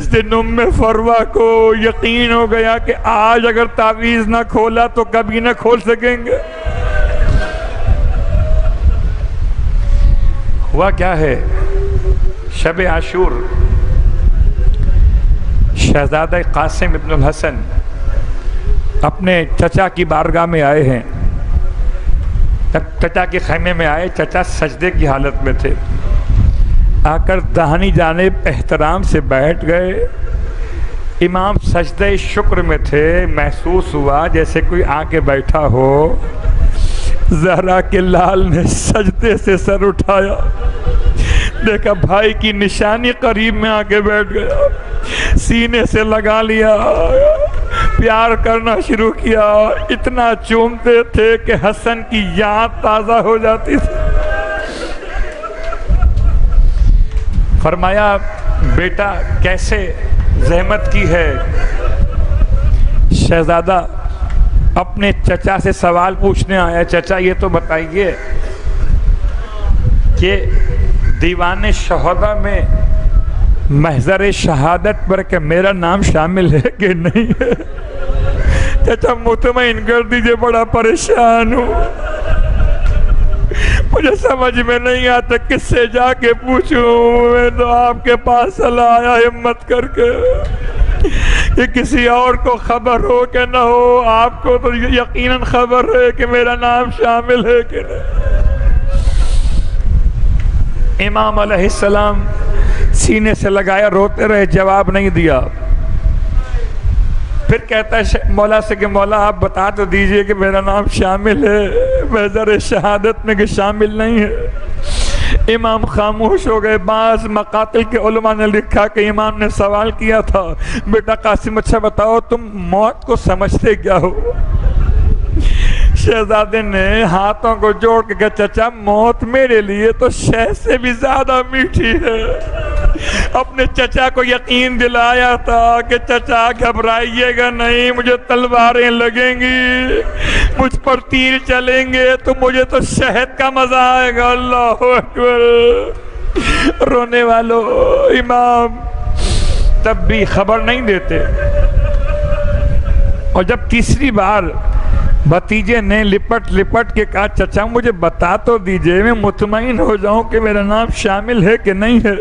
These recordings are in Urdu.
اس دن ام فروا کو یقین ہو گیا کہ آج اگر تعویذ نہ کھولا تو کبھی نہ کھول سکیں گے۔ ہوا کیا ہے، شب عاشور شہزادہ قاسم ابن الحسن اپنے چچا کی بارگاہ میں آئے ہیں۔ چچا کے خیمے میں آئے، چچا سجدے کی حالت میں تھے، آ کر داہنی جانب احترام سے بیٹھ گئے۔ امام سجدہ شکر میں تھے، محسوس ہوا جیسے کوئی آ کے بیٹھا ہو۔ زہرا کے لال نے سجدے سے سر اٹھایا، دیکھا بھائی کی نشانی قریب میں آ کے بیٹھ گیا، سینے سے لگا لیا، پیار کرنا شروع کیا، اتنا چومتے تھے کہ حسن کی یاد تازہ ہو جاتی تھی۔ فرمایا بیٹا کیسے زحمت کی ہے؟ شہزادہ اپنے چچا سے سوال پوچھنے آیا، چچا یہ تو بتائیے کہ دیوان شہداء میں محضر شہادت پر کہ میرا نام شامل ہے کہ نہیں ہے؟ چچا مطمئن کر دیجئے، بڑا پریشان ہوں، مجھے سمجھ میں نہیں آتا کس سے جا کے پوچھوں، میں تو آپ کے پاس صلاح آیا ہمت کر کے کہ کسی اور کو خبر ہو کہ نہ ہو، آپ کو تو یقیناً خبر ہے کہ میرا نام شامل ہے کہ نہیں۔ امام علیہ السلام سینے سے لگایا، روتے رہے، جواب نہیں دیا۔ پھر کہتا ہے مولا سے کہ مولا آپ بتا تو دیجئے کہ میرا نام شامل ہے، محضر شہادت میں کہ شامل نہیں ہے۔ امام خاموش ہو گئے۔ بعض مقاتل کے علماء نے لکھا کہ امام نے سوال کیا تھا، بیٹا قاسم اچھا بتاؤ تم موت کو سمجھتے کیا ہو؟ شہزادے نے ہاتھوں کو جوڑ کے کہا چچا موت میرے لیے تو شہد سے بھی زیادہ میٹھی ہے۔ اپنے چچا کو یقین دلایا تھا کہ چچا گھبرائیے گا نہیں، مجھے تلواریں لگیں گی، مجھ پر تیر چلیں گے تو مجھے تو شہد کا مزہ آئے گا۔ اللہ اکبر۔ رونے والوں، امام تب بھی خبر نہیں دیتے، اور جب تیسری بار بھتیجے نے لپٹ لپٹ کے کہا چچا مجھے بتا تو دیجئے، میں مطمئن ہو جاؤں کہ میرا نام شامل ہے کہ نہیں ہے،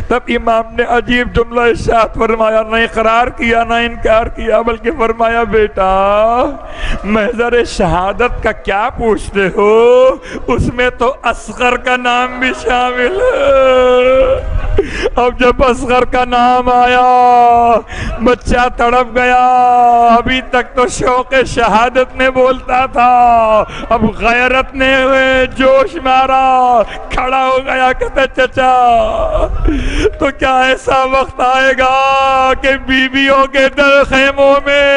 تب امام نے عجیب جملہ ارشاد فرمایا، نہ اقرار کیا نہ انکار کیا، بلکہ فرمایا بیٹا محضر شہادت کا کیا پوچھتے ہو، اس میں تو اصغر کا نام بھی شامل ہے۔ اب جب اصغر کا نام آیا بچہ تڑپ گیا، ابھی تک تو شوق شہادت میں بولتا تھا، اب غیرت نے جوش مارا، کھڑا ہو گیا، کہتا چچا تو کیا ایسا وقت آئے گا کہ بیویوں کے در خیموں میں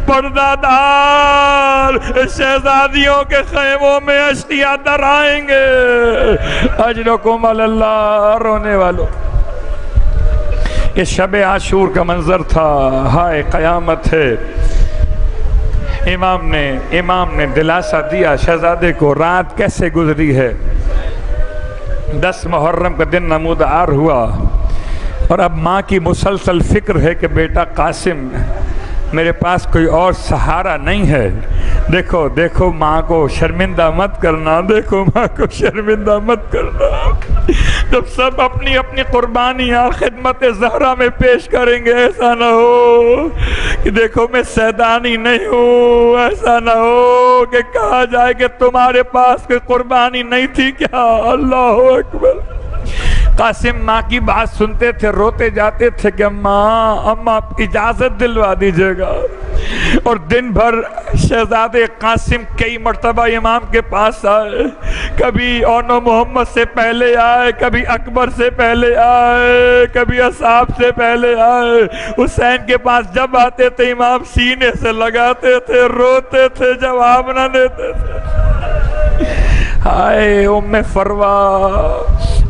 پردہ دار شہزادیوں کے خیموں میں اشتیاء در آئیں گے؟ اجرکم اللہ۔ رونے والوں، یہ شب عاشور کا منظر تھا، ہائے قیامت ہے۔ امام نے دلاسا دیا شہزادے کو، رات کیسے گزری ہے۔ 10 محرم کا دن نمودار ہوا، اور اب ماں کی مسلسل فکر ہے کہ بیٹا قاسم میرے پاس کوئی اور سہارا نہیں ہے، دیکھو دیکھو ماں کو شرمندہ مت کرنا، دیکھو ماں کو شرمندہ مت کرنا۔ جب سب اپنی اپنی قربانیاں خدمت زہرا میں پیش کریں گے، ایسا نہ ہو کہ دیکھو میں سیدانی نہیں ہوں، ایسا نہ ہو کہ کہا جائے کہ تمہارے پاس کوئی قربانی نہیں تھی کیا۔ اللہ اکبر۔ قاسم ماں کی بات سنتے تھے، روتے جاتے تھے کہ اماں اجازت دلوا دیجیے گا، اور دن بھر شہزادے قاسم کئی مرتبہ امام کے پاس آئے، کبھی اونو محمد سے پہلے آئے، کبھی اکبر سے پہلے آئے، کبھی اصحاب سے پہلے آئے۔ حسین کے پاس جب آتے تھے امام سینے سے لگاتے تھے، روتے تھے، جواب نہ دیتے تھے۔ ہائے ام فروا،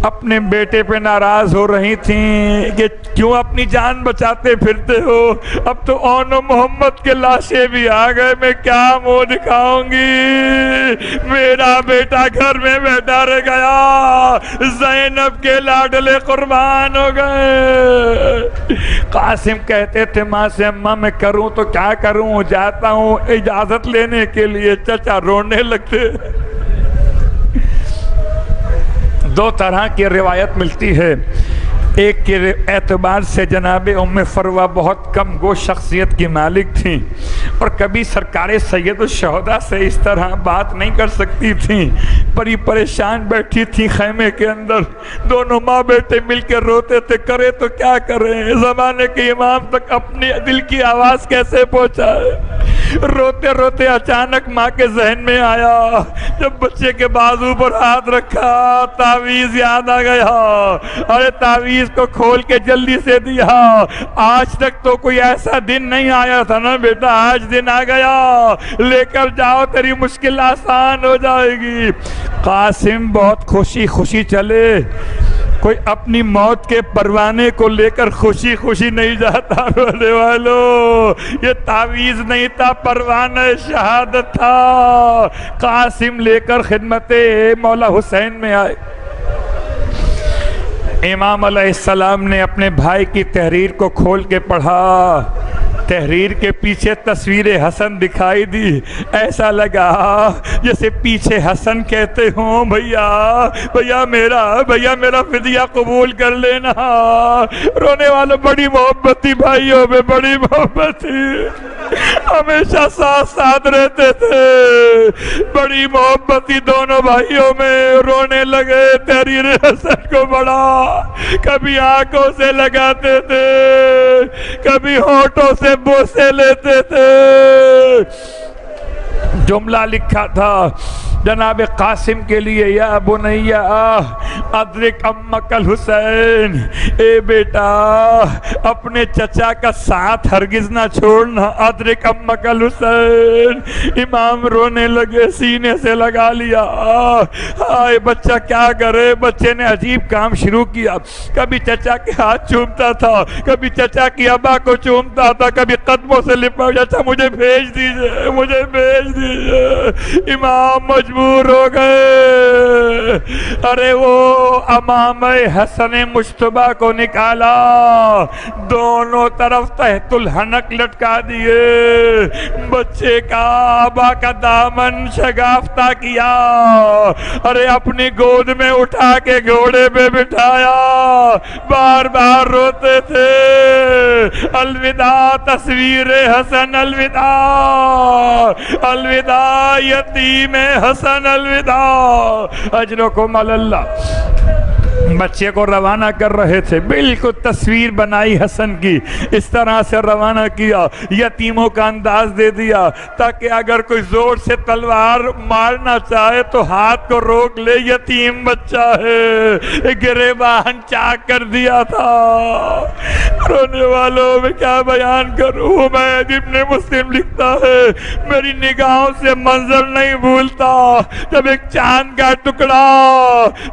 اپنے بیٹے پہ ناراض ہو رہی تھیں کہ کیوں اپنی جان بچاتے پھرتے ہو، اب تو اون و محمد کے لاشیں بھی آ گئے، میں کیا منہ دکھاؤں گی، میرا بیٹا گھر میں بیٹھا رہ گیا، زینب کے لاڈلے قربان ہو گئے۔ قاسم کہتے تھے ماں سے اماں میں کروں تو کیا کروں، جاتا ہوں اجازت لینے کے لیے، چچا رونے لگتے۔ دو طرح کی روایت ملتی ہے، ایک کے اعتبار سے جناب ام فروہ بہت کم گو شخصیت کی مالک تھیں اور کبھی سرکار سید الشہداء سے اس طرح بات نہیں کر سکتی تھیں، بڑی پریشان بیٹھی تھیں خیمے کے اندر، دونوں ماں بیٹے مل کے روتے تھے، کرے تو کیا کریں، زمانے کے امام تک اپنی دل کی آواز کیسے پہنچائے۔ روتے روتے اچانک ماں کے ذہن میں آیا، جب بچے کے بازو پر ہاتھ رکھا تعویذ یاد آ گیا، ارے تعویذ کو کھول کے جلدی سے دیا، آج تک تو کوئی ایسا دن نہیں آیا تھا نا بیٹا، آج دن آ گیا، لے کر جاؤ تیری مشکل آسان ہو جائے گی۔ قاسم بہت خوشی خوشی چلے، کوئی اپنی موت کے پروانے کو لے کر خوشی خوشی نہیں جاتا، رونے والوں یہ تعویذ نہیں تھا، پروانہ شہادت تھا۔ قاسم لے کر خدمت مولا حسین میں آئے، امام علیہ السلام نے اپنے بھائی کی تحریر کو کھول کے پڑھا، تحریر کے پیچھے تصویر حسن دکھائی دی، ایسا لگا جیسے پیچھے حسن کہتے ہوں بھیا بھیا میرا فدیہ قبول کر لینا۔ رونے والوں بڑی محبت تھی بھائیوں میں، بڑی محبت تھی، ہمیشہ ساتھ ساتھ رہتے تھے، بڑی محبت تھی دونوں بھائیوں میں۔ رونے لگے، تحریر حسن کو بڑا کبھی آنکھوں سے لگاتے تھے، کبھی ہونٹوں سے بوسے لیتے تھے۔ جملہ لکھا تھا جناب قاسم کے لیے، یا بنیا ادرک امک الحسین، اے بیٹا اپنے چچا کا ساتھ ہرگز نہ چھوڑنا، ادرک امک الحسین۔ امام رونے لگے، سینے سے لگا لیا، آئے بچہ کیا کرے۔ بچے نے عجیب کام شروع کیا، کبھی چچا کے ہاتھ چومتا تھا، کبھی چچا کی ابا کو چومتا تھا، کبھی قدموں سے لپٹ جاتا، مجھے بھیج دیجئے، مجھے بھیج دیجئے۔ امام مجبور ہو گئے، ارے وہ امام حسن مجتبیٰ کو نکالا، دونوں طرف تحت الحنک لٹکا دیے، بچے کا ابا کا دامن شگافتہ کیا، ارے اپنی گود میں اٹھا کے گھوڑے پہ بٹھایا، بار بار روتے تھے، الوداع تصویر حسن، الوداع الوداع یتیم حسن، الوداع اجرکم علی اللہ۔ بچے کو روانہ کر رہے تھے، بالکل تصویر بنائی حسن کی، اس طرح سے روانہ کیا، یتیموں کا انداز دے دیا تاکہ اگر کوئی زور سے تلوار مارنا چاہے تو ہاتھ کو روک لے، یتیم بچہ ہے، گریبان چاک کر دیا تھا۔ رونے والوں میں کیا بیان کروں، حمید ابن مسلم لکھتا ہے، میری نگاہوں سے منظر نہیں بھولتا جب ایک چاند کا ٹکڑا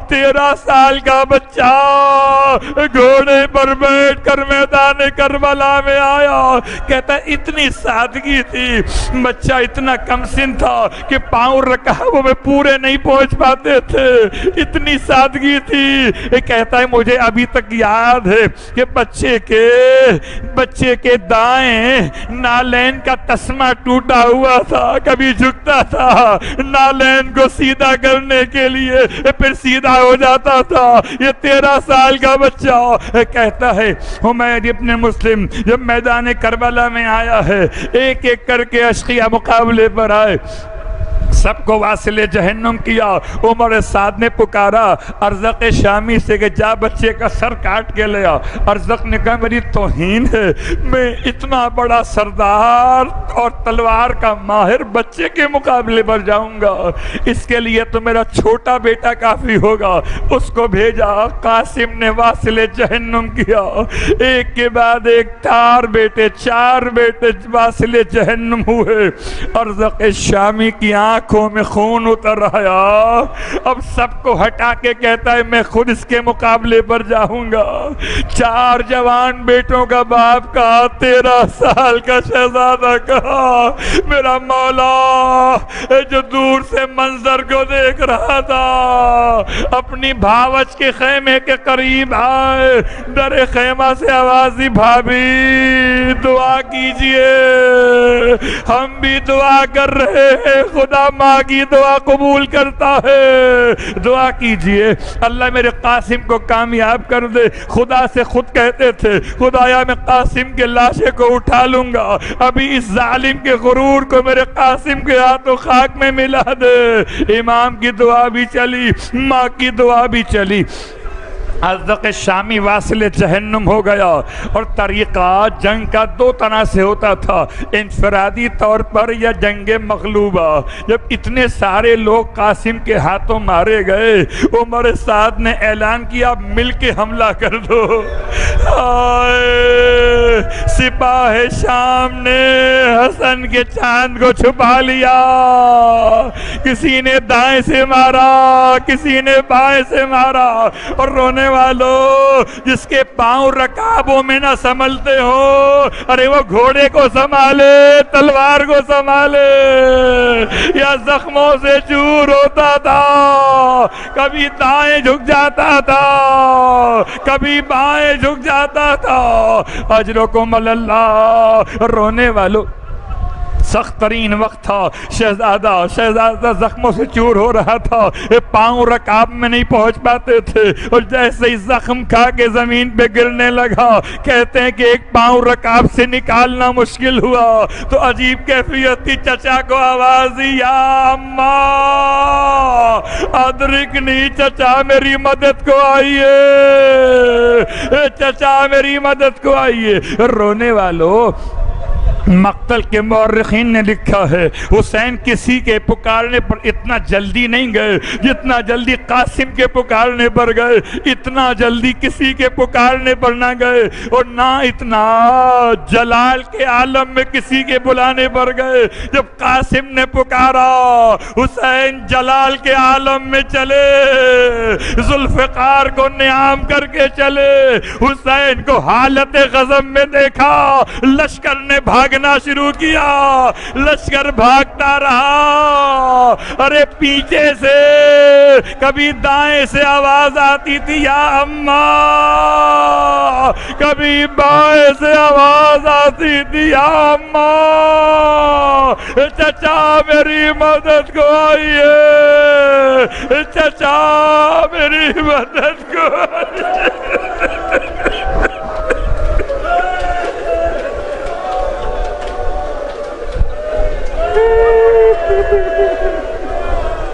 13 سال کا بچہ گھوڑے پر بیٹھ کر میدان کربلا میں آیا، کہتا ہے اتنی سادگی تھی، بچہ اتنا کم سن تھا کہ پاؤں رکعبوں میں پورے نہیں پہنچ پاتے تھے، اتنی سادگی تھی۔ کہتا ہے مجھے ابھی تک یاد ہے کہ بچے کے دائیں نالین کا تسمہ ٹوٹا ہوا تھا، کبھی جھکتا تھا نالین کو سیدھا کرنے کے لیے، پھر سیدھا ہو جاتا تھا۔ یہ 13 سال کا بچہ کہتا ہے حمید ابن مسلم جب میدان کربلا میں آیا ہے، ایک ایک کر کے اشقیہ مقابلے پر آئے، سب کو واصل جہنم کیا۔ عمر سعد نے پکارا ارزق شامی سے کہ جا بچے کا سر کاٹ کے لیا۔ ارزق نے کہا میری توہین ہے، میں اتنا بڑا سردار اور تلوار کا ماہر بچے کے مقابلے پر جاؤں گا، اس کے لیے تو میرا چھوٹا بیٹا کافی ہوگا۔ اس کو بھیجا، قاسم نے واصل جہنم کیا، ایک کے بعد ایک 4 بیٹے واصل جہنم ہوئے۔ ارزق شامی کی آنکھ آنکھوں میں خون اتر آیا، اب سب کو ہٹا کے کہتا ہے میں خود اس کے مقابلے پر جاؤں گا۔ 4 جوان بیٹوں کا باپ کہا، 13 سال کا شہزادہ کہا، میرا مولا جو دور سے منظر کو دیکھ رہا تھا، اپنی بھاوچ کے خیمے کے قریب آئے، در خیمہ سے آواز دی، بھابھی دعا کیجئے، ہم بھی دعا کر رہے ہیں، خدا ماں کی دعا قبول کرتا ہے، دعا کیجئے اللہ میرے قاسم کو کامیاب کر دے۔ خدا سے خود کہتے تھے، خدایا میں قاسم کے لاشے کو اٹھا لوں گا، ابھی اس ظالم کے غرور کو میرے قاسم کے ہاتھوں خاک میں ملا دے۔ امام کی دعا بھی چلی، ماں کی دعا بھی چلی۔ ازدق شامی واصل جہنم ہو گیا، اور طریقہ جنگ کا 2 طرح سے ہوتا تھا، انفرادی طور پر یا جنگ مغلوبہ۔ جب اتنے سارے لوگ قاسم کے ہاتھوں مارے گئے، عمر سعد نے اعلان کیا مل کے حملہ کر دو۔ آئے سپاہ شام نے حسن کے چاند کو چھپا لیا، کسی نے دائیں سے مارا، کسی نے بائیں سے مارا، اور رونے والو جس کے پاؤں رکابوں میں نہ سنبھلتے ہو، ارے وہ گھوڑے کو سنبھالے، تلوار کو سنبھالے، یا زخموں سے چور ہوتا تھا، کبھی دائیں جھک جاتا تھا، کبھی بائیں جھک جاتا تھا۔ اجرکم اللہ، رونے والو سخت ترین وقت تھا، شہزادہ زخموں سے چور ہو رہا تھا، پاؤں رکاب میں نہیں پہنچ پاتے تھے، اور جیسے ہی زخم کھا کے زمین پہ گرنے لگا، کہتے ہیں کہ ایک پاؤں رکاب سے نکالنا مشکل ہوا تو عجیب کیفیت تھی، چچا کو آواز دی، یا اماں ادرکنی، چچا میری مدد کو آئیے، چچا میری مدد کو آئیے۔ رونے والو مقتل کے مورخین نے لکھا ہے، حسین کسی کے پکارنے پر اتنا جلدی نہیں گئے جتنا جلدی قاسم کے پکارنے پر گئے، اتنا جلدی کسی کے پکارنے پر نہ گئے، اور نہ اتنا جلال کے عالم میں کسی کے بلانے پر گئے۔ جب قاسم نے پکارا، حسین جلال کے عالم میں چلے، ذوالفقار کو نیام کر کے چلے، حسین کو حالت غضب میں دیکھا، لشکر نے بھاگنا شروع کیا، لشکر بھاگتا رہا، ارے پیچھے سے کبھی دائیں سے آواز آتی تھی یا اماں، کبھی بائیں سے آواز آتی تھی یا اماں، چچا میری مدد کو آئیے، چچا میری مدد کو آئیے۔